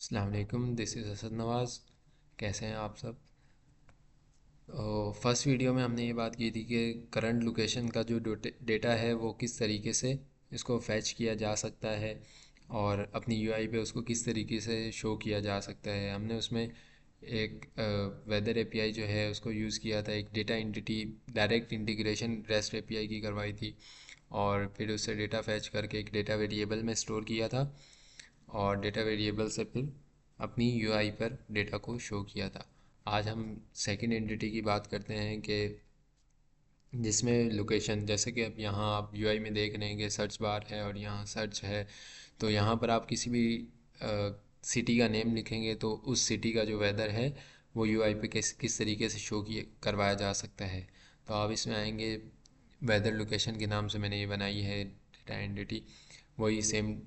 अस्सलाम वालेकुम, this is Asad नवाज़। कैसे हैं आप सब? फर्स्ट वीडियो में हमने ये बात की थी कि करंट लोकेशन का जो डेटा है वो किस तरीके से इसको फैच किया जा सकता है और अपनी यूआई पे उसको किस तरीके से शो किया जा सकता है। हमने उसमें एक वेदर एपीआई जो है उसको यूज़ किया था, एक data entity direct integration rest API की करवाई थी और फिर उससे डेटा फैच करके एक डेटा वेरिएबल में स्टोर किया था और डेटा वेरिएबल से फिर अपनी यूआई पर डेटा को शो किया था। आज हम सेकंड एंटिटी की बात करते हैं कि जिसमें लोकेशन, जैसे कि अब यहाँ आप यूआई में देख रहे हैं कि सर्च बार है और यहाँ सर्च है, तो यहाँ पर आप किसी भी सिटी का नेम लिखेंगे तो उस सिटी का जो वेदर है वो यूआई पे किस किस तरीके से शो किए करवाया जा सकता है। तो आप इसमें आएंगे, वेदर लोकेशन के नाम से मैंने ये बनाई है डेटा एंटिटी, वही सेम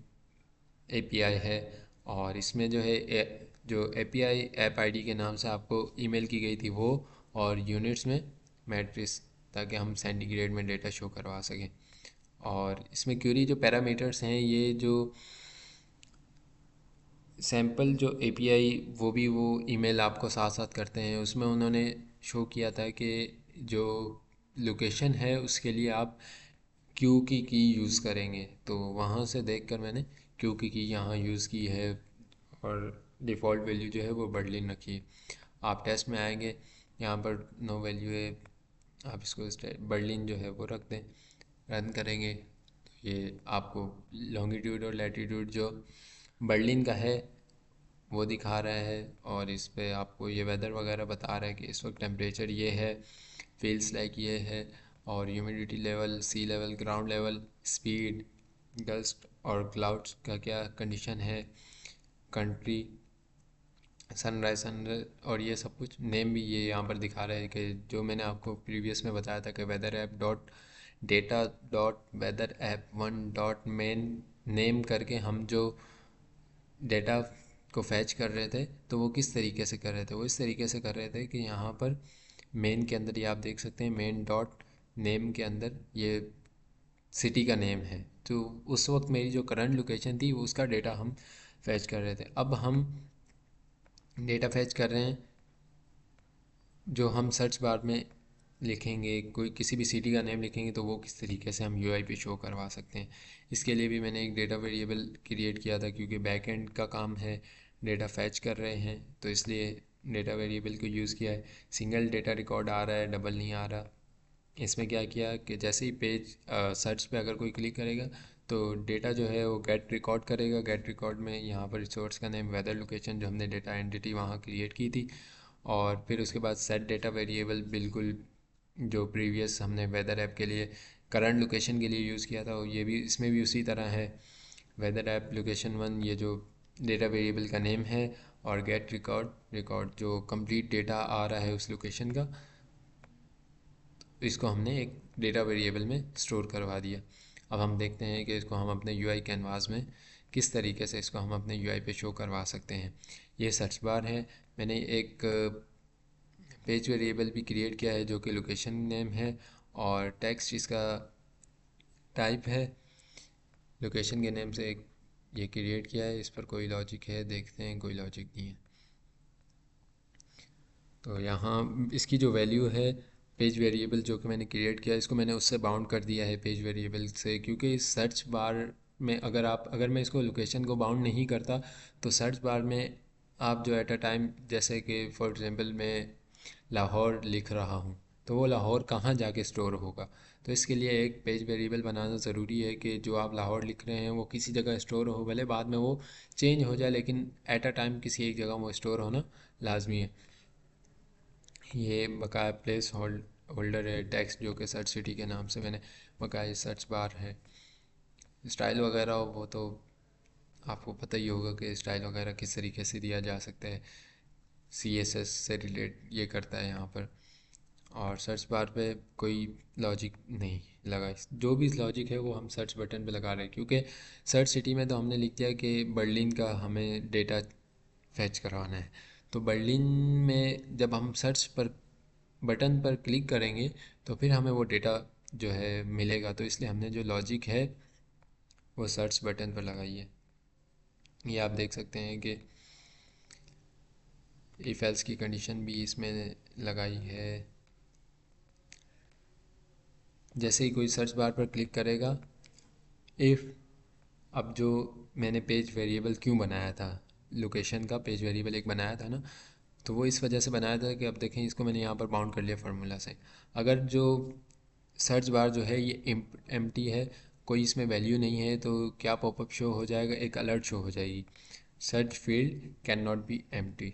एपीआई है। और इसमें जो है जो एपीआई ऐप आईडी के नाम से आपको ईमेल की गई थी वो, और यूनिट्स में मैट्रिक्स, ताकि हम सेंटीग्रेड में डेटा शो करवा सकें। और इसमें क्यूरी जो पैरामीटर्स हैं, ये जो सैम्पल जो एपीआई वो ईमेल आपको साथ साथ करते हैं, उसमें उन्होंने शो किया था कि जो लोकेशन है उसके लिए आप क्यू की यूज़ करेंगे। तो वहाँ से देखकर मैंने क्यू की यहाँ यूज़ की है और डिफ़ॉल्ट वैल्यू जो है वो बर्लिन रखी है। आप टेस्ट में आएंगे, यहाँ पर नो वैल्यू है, आप इसको बर्लिन जो है वो रख दें। रन करेंगे तो ये आपको लॉन्गिट्यूड और लैटीट्यूड जो बर्लिन का है वो दिखा रहा है और इस पे आपको ये वेदर वगैरह बता रहा है कि इस वक्त टेम्परेचर ये है, फील्स लाइक ये है, और humidity level, sea level, ground level, speed, gust और क्लाउड्स का क्या कंडीशन है, कंट्री, सनराइज सनराइज, और ये सब कुछ नेम भी ये यहाँ पर दिखा रहा है कि जो मैंने आपको प्रीवियस में बताया था कि weather app dot data dot weather app one dot main name करके हम जो डेटा को फैच कर रहे थे, तो वो किस तरीके से कर रहे थे, वो इस तरीके से कर रहे थे कि यहाँ पर मेन के अंदर ये आप देख सकते हैं, मेन डॉट नेम के अंदर ये सिटी का नेम है। तो उस वक्त मेरी जो करंट लोकेशन थी वो उसका डेटा हम फैच कर रहे थे। अब हम डेटा फैच कर रहे हैं, जो हम सर्च बार में लिखेंगे, कोई किसी भी सिटी का नेम लिखेंगे तो वो किस तरीके से हम यूआई पे शो करवा सकते हैं। इसके लिए भी मैंने एक डेटा वेरिएबल क्रिएट किया था, क्योंकि बैक एंड का काम है, डेटा फैच कर रहे हैं तो इसलिए डेटा वेरिएबल को यूज़ किया है। सिंगल डेटा रिकॉर्ड आ रहा है, डबल नहीं आ रहा। इसमें क्या किया कि जैसे ही पेज सर्च पे अगर कोई क्लिक करेगा तो डेटा जो है वो गेट रिकॉर्ड करेगा। गेट रिकॉर्ड में यहाँ पर रिसोर्स का नेम, वेदर लोकेशन जो हमने डेटा एंटिटी वहाँ क्रिएट की थी, और फिर उसके बाद सेट डेटा वेरिएबल, बिल्कुल जो प्रीवियस हमने वेदर ऐप के लिए करंट लोकेशन के लिए यूज़ किया था, ये भी इसमें भी उसी तरह है। वेदर ऐप लोकेशन वन, ये जो डेटा वेरिएबल का नेम है, और गेट रिकॉर्ड, रिकॉर्ड जो कंप्लीट डेटा आ रहा है उस लोकेशन का, तो इसको हमने एक डेटा वेरिएबल में स्टोर करवा दिया। अब हम देखते हैं कि इसको हम अपने यूआई कैनवास में किस तरीके से इसको हम अपने यूआई पे शो करवा सकते हैं। ये सर्च बार है, मैंने एक पेज वेरिएबल भी क्रिएट किया है जो कि लोकेशन नेम है, और टेक्स्ट इसका टाइप है। लोकेशन के नेम से एक ये क्रिएट किया है, इस पर कोई लॉजिक है, देखते हैं, कोई लॉजिक नहीं है। तो यहाँ इसकी जो वैल्यू है, पेज वेरिएबल जो कि मैंने क्रिएट किया, इसको मैंने उससे बाउंड कर दिया है पेज वेरिएबल से, क्योंकि इस सर्च बार में अगर मैं इसको लोकेशन को बाउंड नहीं करता तो सर्च बार में आप जो एट अ टाइम, जैसे कि फॉर एग्जांपल मैं लाहौर लिख रहा हूँ, तो वो लाहौर कहाँ जाके स्टोर होगा। तो इसके लिए एक पेज वेरिएबल बनाना ज़रूरी है कि जो आप लाहौर लिख रहे हैं वो किसी जगह स्टोर हो, भले बाद में वो चेंज हो जाए, लेकिन एट अ टाइम किसी एक जगह वो स्टोर होना लाजमी है। ये बकाया प्लेस होल्डर है, टेक्स्ट जो कि सर्च सिटी के नाम से मैंने बकाया सर्च बार है। स्टाइल वगैरह वो तो आपको पता ही होगा कि स्टाइल वगैरह किस तरीके से दिया जा सकता है, CSS से रिलेट ये करता है यहाँ पर। और सर्च बार पे कोई लॉजिक नहीं लगा, जो भी लॉजिक है वो हम सर्च बटन पे लगा रहे हैं, क्योंकि सर्च सिटी में तो हमने लिख दिया कि बर्लिन का हमें डेटा फैच करवाना है। तो बर्लिन में जब हम सर्च पर बटन पर क्लिक करेंगे तो फिर हमें वो डेटा जो है मिलेगा, तो इसलिए हमने जो लॉजिक है वो सर्च बटन पर लगाई है। ये आप देख सकते हैं कि इफ एल्स की कंडीशन भी इसमें लगाई है। जैसे ही कोई सर्च बार पर क्लिक करेगा, इफ़, अब जो मैंने पेज वेरिएबल क्यों बनाया था, लोकेशन का पेज वेरिएबल एक बनाया था ना, तो वो इस वजह से बनाया था कि अब देखें इसको मैंने यहाँ पर बाउंड कर लिया फार्मूला से। अगर जो सर्च बार जो है ये एम्प्टी है, कोई इसमें वैल्यू नहीं है, तो क्या पॉपअप शो हो जाएगा, एक अलर्ट शो हो जाएगी, search field can not be empty.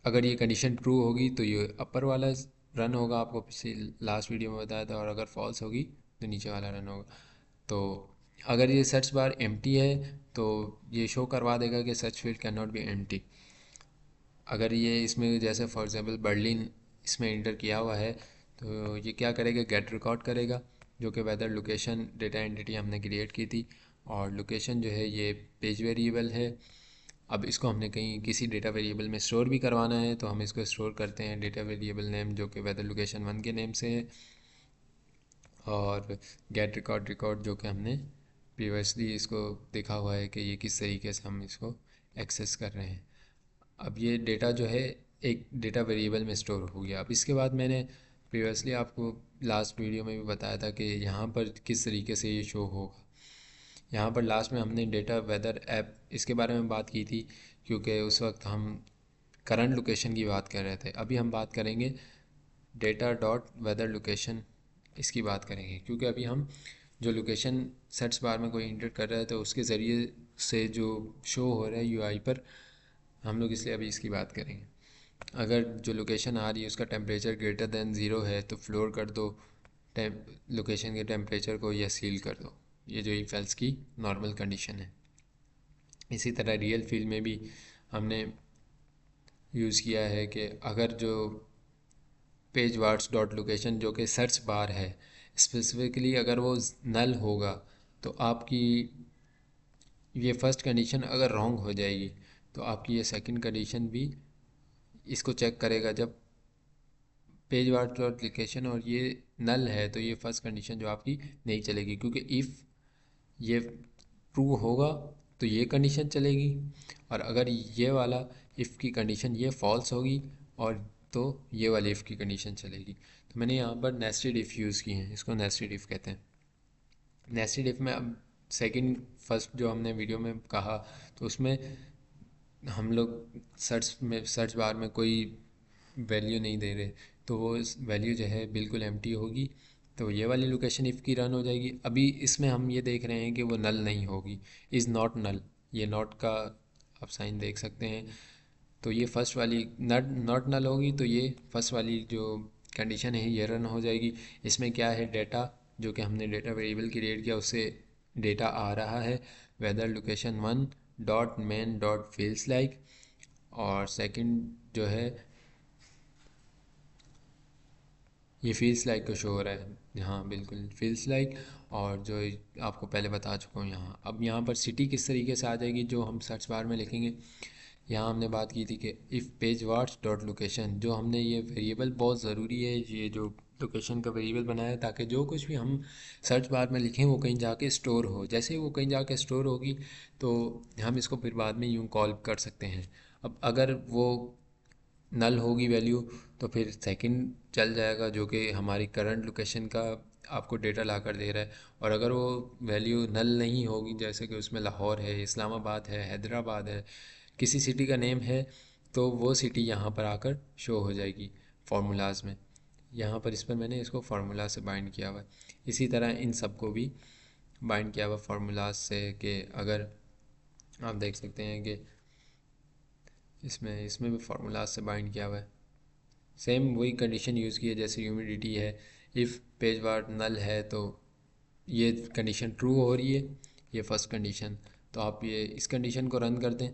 अगर ये कंडीशन ट्रू होगी तो ये अपर वाला रन होगा, आपको पिछले लास्ट वीडियो में बताया था, और अगर फॉल्स होगी तो नीचे वाला रन होगा। तो अगर ये सर्च बार एम्प्टी है तो ये शो करवा देगा कि search field can not be empty. अगर ये इसमें जैसे फॉर एग्जांपल बर्लिन इसमें इंटर किया हुआ है, तो ये क्या करेगा, गेट रिकॉर्ड करेगा, जो कि वेदर लोकेशन डेटा एंटिटी हमने क्रिएट की थी, और लोकेशन जो है ये पेज वेरिएबल है। अब इसको हमने कहीं किसी डेटा वेरिएबल में स्टोर भी करवाना है, तो हम इसको स्टोर करते हैं डेटा वेरिएबल नेम जो कि वेदर लोकेशन 1 के नेम से है, और गेट रिकॉर्ड रिकॉर्ड जो कि हमने प्रीवियसली इसको देखा हुआ है कि ये किस तरीके से हम इसको एक्सेस कर रहे हैं। अब ये डेटा जो है एक डेटा वेरिएबल में स्टोर हो गया। अब इसके बाद मैंने प्रीवियसली आपको लास्ट वीडियो में भी बताया था कि यहाँ पर किस तरीके से ये शो होगा। यहाँ पर लास्ट में हमने डेटा वेदर ऐप इसके बारे में बात की थी, क्योंकि उस वक्त हम करंट लोकेशन की बात कर रहे थे। अभी हम बात करेंगे डेटा डॉट वेदर लोकेशन, इसकी बात करेंगे, क्योंकि अभी हम जो लोकेशन सर्च बार में कोई इंटर कर रहा है तो उसके ज़रिए से जो शो हो रहा है यूआई पर, हम लोग इसलिए अभी इसकी बात करेंगे। अगर जो लोकेशन आ रही है उसका टेम्परेचर ग्रेटर दैन ज़ीरो है तो फ्लोर कर दो लोकेशन के टेम्परेचर को, या सील कर दो। ये जो इफ एल्स की नॉर्मल कंडीशन है। इसी तरह रियल फील्ड में भी हमने यूज़ किया है कि अगर जो पेज वार्ड्स डॉट लोकेशन जो कि सर्च बार है स्पेसिफिकली अगर वो नल होगा, तो आपकी ये फर्स्ट कंडीशन अगर रॉन्ग हो जाएगी तो आपकी ये सेकंड कंडीशन भी इसको चेक करेगा। जब पेज वार्ड डॉट लोकेशन और ये नल है तो ये फर्स्ट कंडीशन जो आपकी नहीं चलेगी, क्योंकि इफ़ ये ट्रू होगा तो ये कंडीशन चलेगी, और अगर ये वाला इफ़ की कंडीशन ये फॉल्स होगी और तो ये वाली इफ़ की कंडीशन चलेगी। तो मैंने यहाँ पर नेस्टेड इफ़ यूज़ की हैं, इसको नेस्टेड इफ़ कहते हैं। नेस्टेड इफ़ में अब सेकंड फर्स्ट जो हमने वीडियो में कहा, तो उसमें हम लोग सर्च बार में कोई वैल्यू नहीं दे रहे, तो वो वैल्यू जो है बिल्कुल एम्प्टी होगी, तो ये वाली लोकेशन इफ़ की रन हो जाएगी। अभी इसमें हम ये देख रहे हैं कि वो नल नहीं होगी, इज़ नॉट नल, ये नॉट का आप साइन देख सकते हैं। तो ये फर्स्ट वाली नॉट नल होगी, तो ये फर्स्ट वाली जो कंडीशन है ये रन हो जाएगी। इसमें क्या है, डेटा जो कि हमने डेटा वेरिएबल क्रिएट किया उससे डेटा आ रहा है, weather location 1 dot main dot feels like, और सेकंड जो है ये फील्स लाइक को शो हो रहा है, हाँ बिल्कुल फील्स लाइक। और जो आपको पहले बता चुका हूँ यहाँ, अब यहाँ पर सिटी किस तरीके से आ जाएगी जो हम सर्च बार में लिखेंगे। यहाँ हमने बात की थी कि if page wards dot location, जो हमने ये वेरिएबल बहुत ज़रूरी है, ये जो लोकेशन का वेरिएबल बनाया है ताकि जो कुछ भी हम सर्च बार में लिखें वो कहीं जाके स्टोर हो। जैसे ही वो कहीं जाके स्टोर होगी तो हम इसको फिर बाद में यूँ कॉल कर सकते हैं। अब अगर वो नल होगी वैल्यू, तो फिर सेकंड चल जाएगा जो कि हमारी करंट लोकेशन का आपको डेटा ला कर दे रहा है। और अगर वो वैल्यू नल नहीं होगी, जैसे कि उसमें लाहौर है, इस्लामाबाद है, हैदराबाद है, किसी सिटी का नेम है, तो वो सिटी यहाँ पर आकर शो हो जाएगी फार्मूलाज में। यहाँ पर इस पर मैंने इसको फार्मूला से बाइंड किया हुआ है। इसी तरह इन सब को भी बाइंड किया हुआ फार्मूलाज से, कि अगर आप देख सकते हैं कि इसमें इसमें भी फार्मूलाज से बाइंड किया हुआ है। सेम वही कंडीशन यूज़ की है जैसे ह्यूमिडिटी है, इफ़ पेज वार्ड नल है तो ये कंडीशन ट्रू हो रही है, ये फर्स्ट कंडीशन, तो आप ये इस कंडीशन को रन कर दें।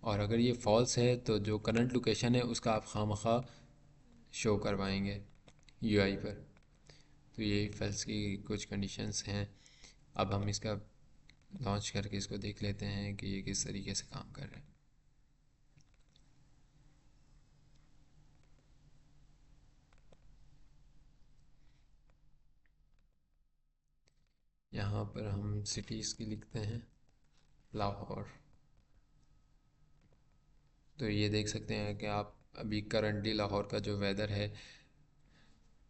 और अगर ये फॉल्स है तो जो करंट लोकेशन है उसका आप खामखा शो करवाएंगे यूआई पर। तो ये फॉल्स की कुछ कंडीशंस हैं। अब हम इसका लॉन्च करके इसको देख लेते हैं कि ये किस तरीके से काम कर रहा है। यहाँ पर हम सिटीज़ की लिखते हैं, लाहौर, तो ये देख सकते हैं कि आप अभी करंटली लाहौर का जो वेदर है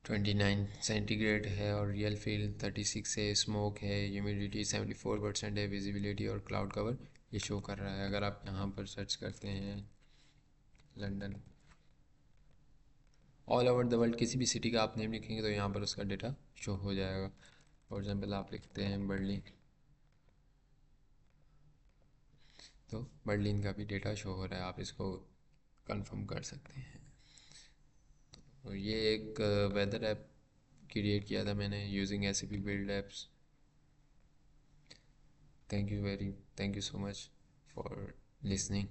29 सेंटीग्रेड है और रियल फील 36 है, स्मोक है, ह्यूमिडिटी 74% है, विजिबिलिटी और क्लाउड कवर ये शो कर रहा है। अगर आप यहाँ पर सर्च करते हैं London, all over the world किसी भी सिटी का आप नेम लिखेंगे तो यहाँ पर उसका डेटा शो हो जाएगा। फॉर एग्जांपल आप लिखते हैं बर्लिन, तो बर्लिन का भी डेटा शो हो रहा है, आप इसको कंफर्म कर सकते हैं। तो ये एक वेदर ऐप क्रिएट किया था मैंने using SAP build apps. Thank you so much for listening.